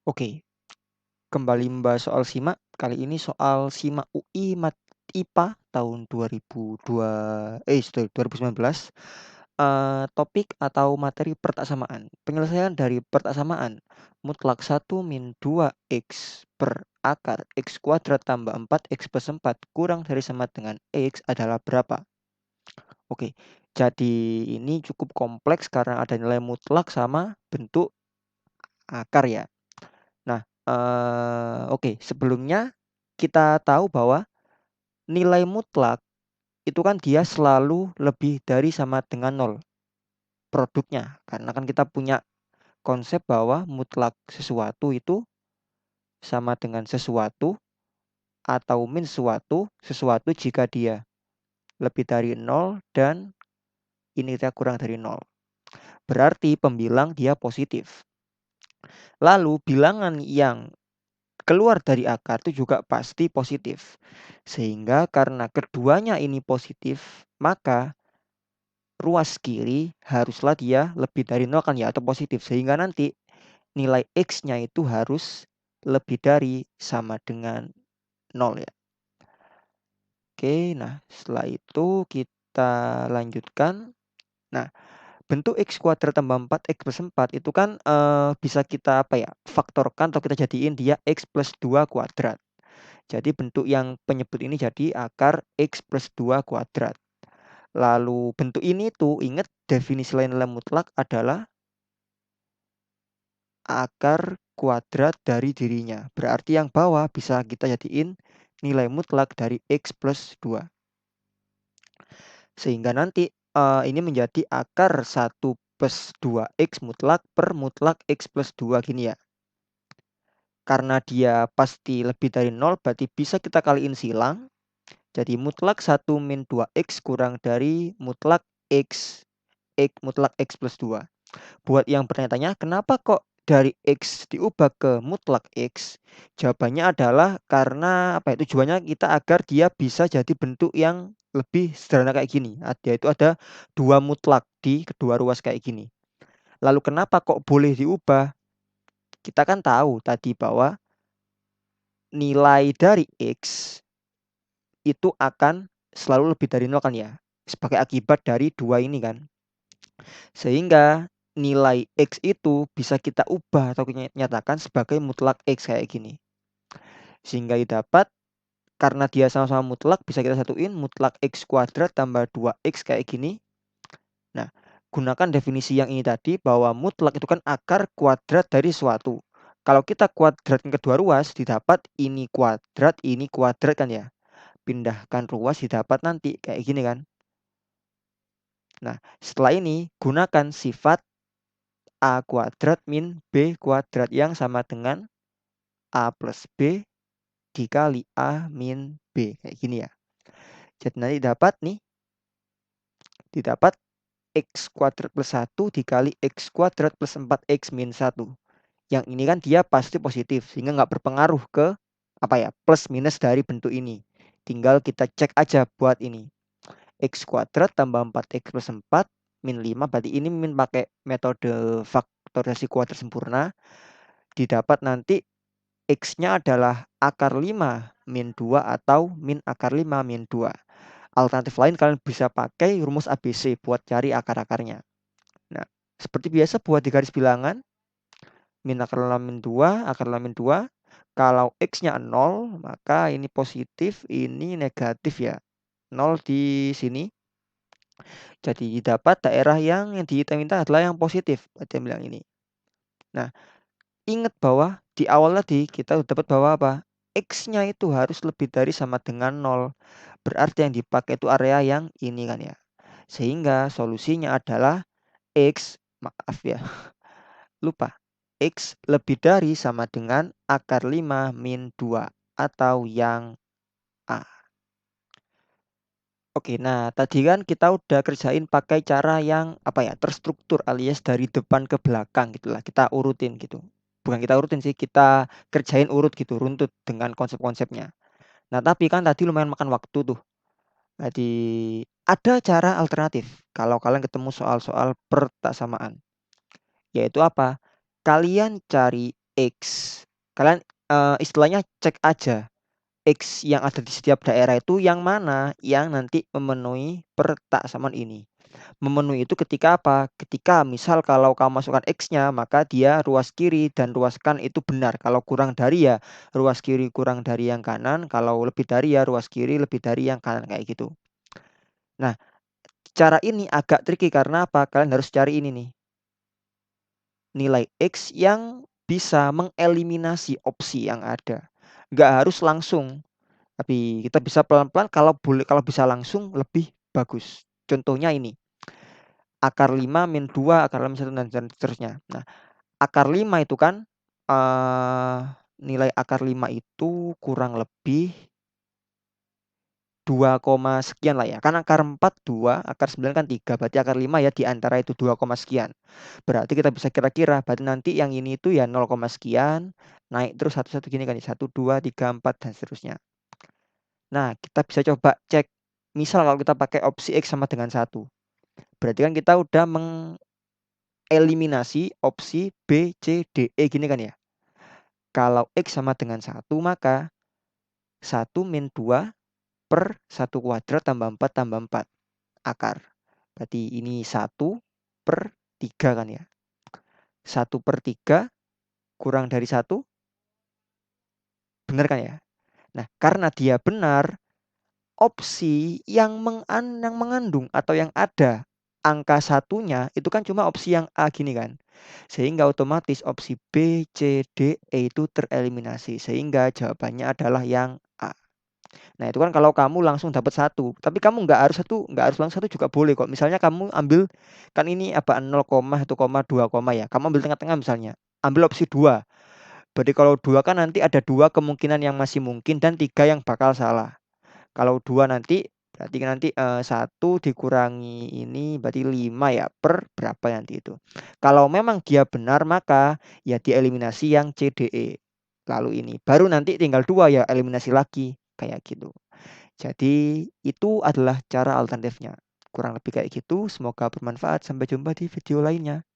Oke, kembali membahas soal SIMAK. Kali ini soal SIMAK UI IPA tahun 20sembilan belas. Topik atau materi pertaksamaan. Penyelesaian dari pertaksamaan. Mutlak 1 min 2x per akar x kuadrat tambah 4x plus 4 kurang dari sama dengan x adalah berapa? Oke, jadi ini cukup kompleks karena ada nilai mutlak sama bentuk akar ya. Nah, oke, sebelumnya kita tahu bahwa nilai mutlak itu kan dia selalu lebih dari sama dengan nol produknya. Karena kan kita punya konsep bahwa mutlak sesuatu itu sama dengan sesuatu atau min sesuatu jika dia lebih dari nol dan ini kita kurang dari nol. Berarti pembilang dia positif. Lalu bilangan yang keluar dari akar itu juga pasti positif. Sehingga karena keduanya ini positif, maka ruas kiri haruslah dia lebih dari 0 kan ya, atau positif. Sehingga nanti nilai X-nya itu harus lebih dari sama dengan 0 ya. Oke, nah setelah itu kita lanjutkan. Nah, bentuk X kuadrat tambah 4X plus 4 itu kan bisa kita faktorkan atau kita jadiin dia X plus 2 kuadrat. Jadi bentuk yang penyebut ini jadi akar X plus 2 kuadrat. Lalu bentuk ini tuh ingat definisi lain nilai mutlak adalah akar kuadrat dari dirinya. Berarti yang bawah bisa kita jadiin nilai mutlak dari X plus 2. Sehingga nanti ini menjadi akar 1 plus 2X mutlak per mutlak X plus 2 gini ya. Karena dia pasti lebih dari 0 berarti bisa kita kaliin silang. Jadi mutlak 1 min 2X kurang dari mutlak X mutlak X plus 2. Buat yang bertanya-tanya kenapa kok dari X diubah ke mutlak X? Jawabannya adalah karena tujuannya kita agar dia bisa jadi bentuk yang lebih sederhana kayak gini. Dia itu ada 2 mutlak di kedua ruas kayak gini. Lalu kenapa kok boleh diubah? Kita kan tahu tadi bahwa nilai dari X itu akan selalu lebih dari 0 kan ya. Sebagai akibat dari 2 ini kan. Sehingga nilai X itu bisa kita ubah atau kita nyatakan sebagai mutlak X kayak gini. Sehingga didapat karena dia sama-sama mutlak bisa kita satuin mutlak X kuadrat tambah 2X kayak gini. Nah, gunakan definisi yang ini tadi bahwa mutlak itu kan akar kuadrat dari suatu. Kalau kita kuadratin kedua ruas didapat ini kuadrat kan ya. Pindahkan ruas didapat nanti kayak gini kan. Nah, setelah ini gunakan sifat A kuadrat min B kuadrat yang sama dengan A plus B dikali A min B. Kayak gini ya. Jadi nanti didapat X kuadrat plus 1 dikali X kuadrat plus 4X min 1. Yang ini kan dia pasti positif. Sehingga nggak berpengaruh ke plus minus dari bentuk ini. Tinggal kita cek aja buat ini. X kuadrat tambah 4X plus 4 min 5. Berarti ini min pakai metode faktorisasi kuadrat sempurna. Didapat nanti X-nya adalah akar 5 min 2 atau min akar 5 min 2. Alternatif lain kalian bisa pakai rumus ABC buat cari akar-akarnya. Nah, seperti biasa buat di garis bilangan, min akar 5 min 2, akar 5 min 2. Kalau X-nya 0, maka ini positif, ini negatif ya. 0 di sini. Jadi dapat daerah yang diminta adalah yang positif. Berarti yang bilang ini. Nah, ingat bahwa di awal tadi kita dapat bahwa apa? X-nya itu harus lebih dari sama dengan 0. Berarti yang dipakai itu area yang ini kan ya. Sehingga solusinya adalah X, maaf ya, lupa. X lebih dari sama dengan akar 5 min 2 atau yang A. Oke, nah tadi kan kita udah kerjain pakai cara yang terstruktur alias dari depan ke belakang gitulah. Kita urutin gitu. Bukan kita urutin sih, kita kerjain urut gitu, runtut dengan konsep-konsepnya. Nah, tapi kan tadi lumayan makan waktu tuh. Jadi ada cara alternatif kalau kalian ketemu soal-soal pertaksamaan. Yaitu apa? Kalian cari X. Kalian, istilahnya cek aja X yang ada di setiap daerah itu yang mana yang nanti memenuhi pertaksamaan ini. Memenuhi itu ketika apa? Ketika misal kalau kamu masukkan X-nya, maka dia ruas kiri dan ruas kanan itu benar. Kalau kurang dari ya ruas kiri kurang dari yang kanan, kalau lebih dari ya ruas kiri lebih dari yang kanan kayak gitu. Nah, cara ini agak tricky karena apa? Kalian harus cari ini nih, nilai X yang bisa mengeliminasi opsi yang ada. Nggak harus langsung, tapi kita bisa pelan-pelan, kalau bisa langsung lebih bagus. Contohnya ini, akar 5 min 2 akar 5 1 dan seterusnya. Nah, akar 5 itu kan, eee, nilai akar 5 itu kurang lebih 2, sekian lah ya. Kan akar 4 2, akar 9 kan 3, berarti akar 5 ya di antara itu 2, sekian. Berarti kita bisa kira-kira, berarti nanti yang ini itu ya 0, sekian, naik terus satu-satu gini kan ya, 1, 2, 3, 4 dan seterusnya. Nah, kita bisa coba cek, misal kalau kita pakai opsi X sama dengan 1, berarti kan kita udah mengeliminasi opsi B, C, D, E gini kan ya. Kalau X sama dengan 1, maka 1 min 2 per 1 kuadrat tambah 4 tambah 4 akar. Berarti ini 1 per 3 kan ya. 1 per 3 kurang dari 1, benar kan ya? Nah, karena dia benar, opsi yang mengandung atau yang ada angka satunya itu kan cuma opsi yang A gini kan. Sehingga otomatis opsi B, C, D, E itu tereliminasi. Sehingga jawabannya adalah yang A. Nah, itu kan kalau kamu langsung dapat satu, tapi kamu nggak harus langsung satu juga boleh kok. Misalnya kamu ambil, kan ini apa 0, 1, 2, ya. Kamu ambil tengah-tengah misalnya. Ambil opsi 2. Berarti kalau 2 kan nanti ada 2 kemungkinan yang masih mungkin dan 3 yang bakal salah. Kalau 2 nanti berarti nanti 1 dikurangi ini berarti 5 ya per berapa nanti itu. Kalau memang dia benar maka ya dieliminasi yang C, D, E. Lalu ini baru nanti tinggal 2 ya eliminasi lagi kayak gitu. Jadi itu adalah cara alternatifnya. Kurang lebih kayak gitu. Semoga bermanfaat. Sampai jumpa di video lainnya.